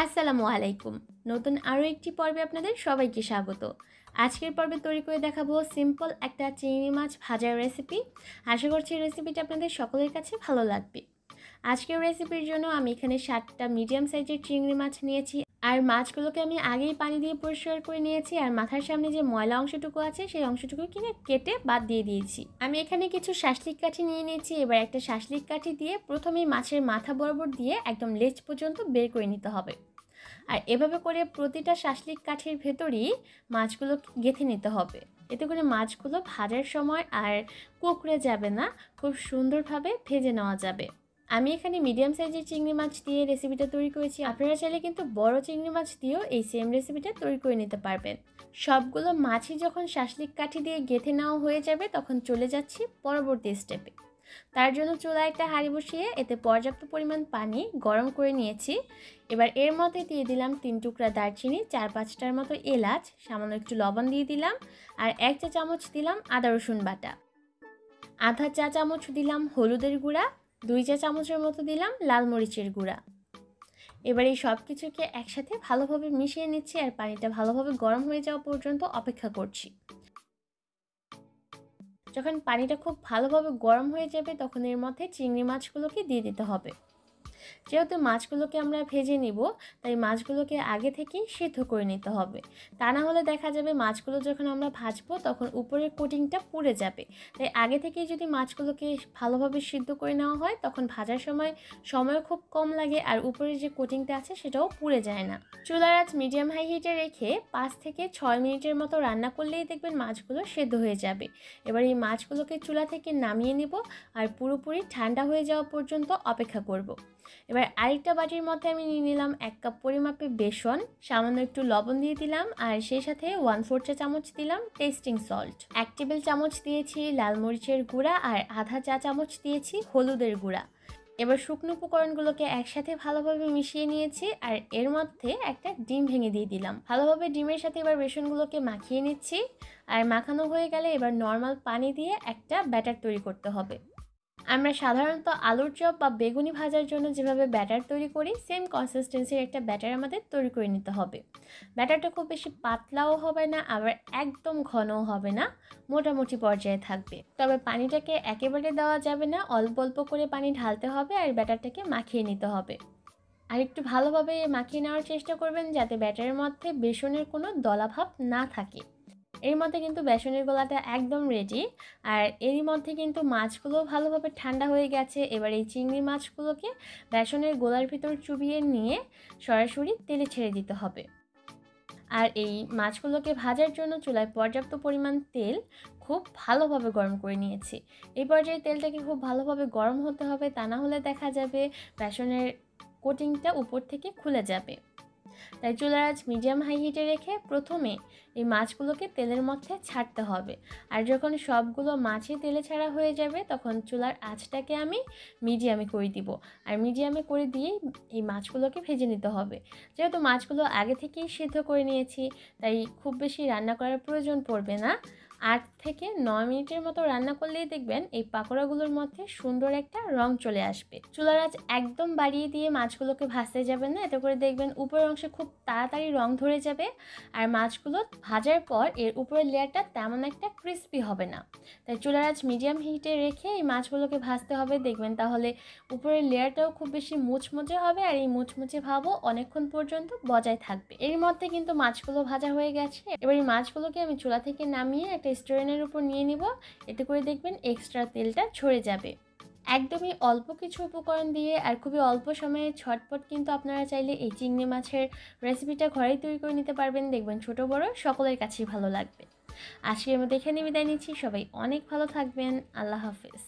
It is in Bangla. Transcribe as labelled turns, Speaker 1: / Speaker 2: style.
Speaker 1: আসসালামু আলাইকুম। নতুন আরও একটি পর্বে আপনাদের সবাইকে স্বাগত। আজকের পর্বে তৈরি করে দেখাবো সিম্পল একটা চিংড়ি মাছ ভাজার রেসিপি। আশা করছি রেসিপিটা আপনাদের সকলের কাছে ভালো লাগবে। আজকের রেসিপির জন্য আমি এখানে 7টা মিডিয়াম সাইজের চিংড়ি মাছ নিয়েছি। আর মাছগুলোকে আমি আগেই পানি দিয়ে পরিষ্কার করে নিয়েছি, আর মাথার সামনে যে ময়লা অংশটুকু আছে সেই অংশটুকু কেটে বাদ দিয়ে দিয়েছি। আমি এখানে কিছু শাসলিক কাঠি নিয়ে নিয়েছি। এবার একটা শাসলিক কাঠি দিয়ে প্রথমেই মাছের মাথা বরাবর দিয়ে একদম লেজ পর্যন্ত বের করে নিতে হবে। আর এভাবে করে প্রতিটা শাসলিক কাঠির ভেতরই মাছগুলো গেঁথে নিতে হবে। এতে করে মাছগুলো ভাজার সময় আর কুকড়ে যাবে না, খুব সুন্দরভাবে ভেজে নেওয়া যাবে। আমি এখানে মিডিয়াম সাইজের চিংড়ি মাছ দিয়ে রেসিপিটা তৈরি করেছি। আপনারা চাইলে কিন্তু বড় চিংড়ি মাছ দিয়েও এই সেম রেসিপিটা তৈরি করে নিতে পারবেন। সবগুলো মাছই যখন শাসলিক কাঠি দিয়ে গেঁথে নেওয়া হয়ে যাবে তখন চলে যাচ্ছি পরবর্তী স্টেপে। তার জন্য চুলায় একটা হাঁড়ি বসিয়ে এতে পর্যাপ্ত পরিমাণ পানি গরম করে নিয়েছি। এবার এর মধ্যে দিয়ে দিলাম 3 টুকরা দারচিনি, 4-5টার মতো এলাচ, সামান্য একটু লবণ দিয়ে দিলাম, আর 1 চা চামচ দিলাম আদা রসুন বাটা, আধা চা চামচ দিলাম হলুদের গুঁড়া, 2 চা চামচের মতো দিলাম লাল মরিচের গুঁড়া। এবার এই সব কিছুকে একসাথে ভালোভাবে মিশিয়ে নিচ্ছি আর পানিটা ভালোভাবে গরম হয়ে যাওয়া পর্যন্ত অপেক্ষা করছি। যখন পানিটা খুব ভালোভাবে গরম হয়ে যাবে তখন এর মধ্যে চিংড়ি মাছগুলোকে দিয়ে দিতে হবে। যেহেতু মাছগুলোকে আমরা ভেজে নিব, তাই মাছগুলোকে আগে থেকেই সিদ্ধ করে নিতে হবে। তা না হলে দেখা যাবে মাছগুলো যখন আমরা ভাজবো তখন উপরের কোটিংটা পুড়ে যাবে। তাই আগে থেকেই যদি মাছগুলোকে ভালোভাবে সিদ্ধ করে নেওয়া হয় তখন ভাজার সময়ও খুব কম লাগে, আর উপরের যে কোটিংটা আছে সেটাও পুড়ে যায় না। চুলার আঁচ মিডিয়াম হাই হিটে রেখে 5 থেকে 6 মিনিটের মতো রান্না করলেই দেখবেন মাছগুলো সেদ্ধ হয়ে যাবে। এবার এই মাছগুলোকে চুলা থেকে নামিয়ে নিব আর পুরোপুরি ঠান্ডা হয়ে যাওয়া পর্যন্ত অপেক্ষা করব। এবার আরেকটা বাটির মধ্যে আমি নিয়ে নিলাম 1 কাপ পরিমাপে বেসন, সামান্য একটু লবণ দিয়ে দিলাম, আর সেই সাথে 1/4 চা চামচ দিলাম টেস্টিং সল্ট, 1 টেবিল চামচ দিয়েছি লাল মরিচের গুঁড়া, আর আধা চা চামচ দিয়েছি হলুদের গুঁড়া। এবার শুকনো উপকরণগুলোকে একসাথে ভালোভাবে মিশিয়ে নিয়েছি, আর এর মধ্যে একটা ডিম ভেঙে দিয়ে দিলাম। ভালোভাবে ডিমের সাথে এবার বেসনগুলোকে মাখিয়ে নিচ্ছি। আর মাখানো হয়ে গেলে এবার নর্মাল পানি দিয়ে একটা ব্যাটার তৈরি করতে হবে। আমরা সাধারণত আলুর চপ বা বেগুনি ভাজার জন্য যেভাবে ব্যাটার তৈরি করি সেম কনসিস্টেন্সির একটা ব্যাটার আমাদের তৈরি করে নিতে হবে। ব্যাটারটা খুব বেশি পাতলাও হবে না, আবার একদম ঘনও হবে না, মোটামুটি পর্যায়ে থাকবে। তবে পানিটাকে একেবারে দেওয়া যাবে না, অল্প অল্প করে পানি ঢালতে হবে আর ব্যাটারটাকে মাখিয়ে নিতে হবে। আর একটু ভালোভাবে মাখিয়ে নেওয়ার চেষ্টা করবেন যাতে ব্যাটারের মধ্যে বেসনের কোনো দলাভাব না থাকে। এর মধ্যে কিন্তু বেসনের গোলাটা একদম রেডি। আর এরই মধ্যে কিন্তু মাছগুলো ভালোভাবে ঠান্ডা হয়ে গেছে। এবার এই চিংড়ি মাছগুলোকে বেসনের গোলার ভিতর চুবিয়ে নিয়ে সরাসরি তেলে ছেড়ে দিতে হবে। আর এই মাছগুলোকে ভাজার জন্য চুলায় পর্যাপ্ত পরিমাণ তেল খুব ভালোভাবে গরম করে নিয়েছি। এই পর্যায়ে তেলটাকে খুব ভালোভাবে গরম হতে হবে, তা না হলে দেখা যাবে বেসনের কোটিংটা উপর থেকে খুলে যাবে। তাই চুলার আঁচ মিডিয়াম হাই হিটে রেখে প্রথমে এই মাছগুলোকে তেলের মধ্যে ছাড়তে হবে। আর যখন সবগুলো মাছই তেলে ছাড়া হয়ে যাবে তখন চুলার আঁচটাকে আমি মিডিয়ামে করে দিব। আর মিডিয়ামে করে দিয়েই এই মাছগুলোকে ভেজে নিতে হবে। যেহেতু মাছগুলো আগে থেকেই সিদ্ধ করে নিয়েছি তাই খুব বেশি রান্না করার প্রয়োজন পড়বে না। 8 থেকে 9 মিনিটের মতো রান্না করলেই দেখবেন এই পাকোড়াগুলোর মধ্যে সুন্দর একটা রং চলে আসবে। চুলার আঁচ একদম বাড়িয়ে দিয়ে মাছগুলোকে ভাজতে যাবেন না, এতে করে দেখবেন উপরের অংশে খুব তাড়াতাড়ি রং ধরে যাবে। আর মাছগুলো ভাজার পর এর উপরের লেয়ারটা তেমন একটা ক্রিস্পি হবে না। তাই চুলার আঁচ মিডিয়াম হিটে রেখে এই মাছগুলোকে ভাজতে হবে। দেখবেন তাহলে উপরের লেয়ারটাও খুব বেশি মুচমুচে হবে, আর এই মুচমুচে ভাবও অনেকক্ষণ পর্যন্ত বজায় থাকবে। এর মধ্যে কিন্তু মাছগুলো ভাজা হয়ে গেছে। এবার এই মাছগুলোকে আমি চুলা থেকে নামিয়ে একটা স্ট্রেনের উপর নিয়ে নিব। এতে করে দেখবেন এক্সট্রা তেলটা ঝরে যাবে। একদমই অল্প কিছু উপকরণ দিয়ে আর খুবই অল্প সময়ে ঝটপট কিন্তু আপনারা চাইলে এই চিংড়ি মাছের রেসিপিটা ঘরেই তৈরি করে নিতে পারবেন। দেখবেন ছোট বড় সকলের কাছেই ভালো লাগবে। আজকের মতো এখানে বিদায় নিচ্ছি। সবাই অনেক ভালো থাকবেন। আল্লাহ হাফেজ।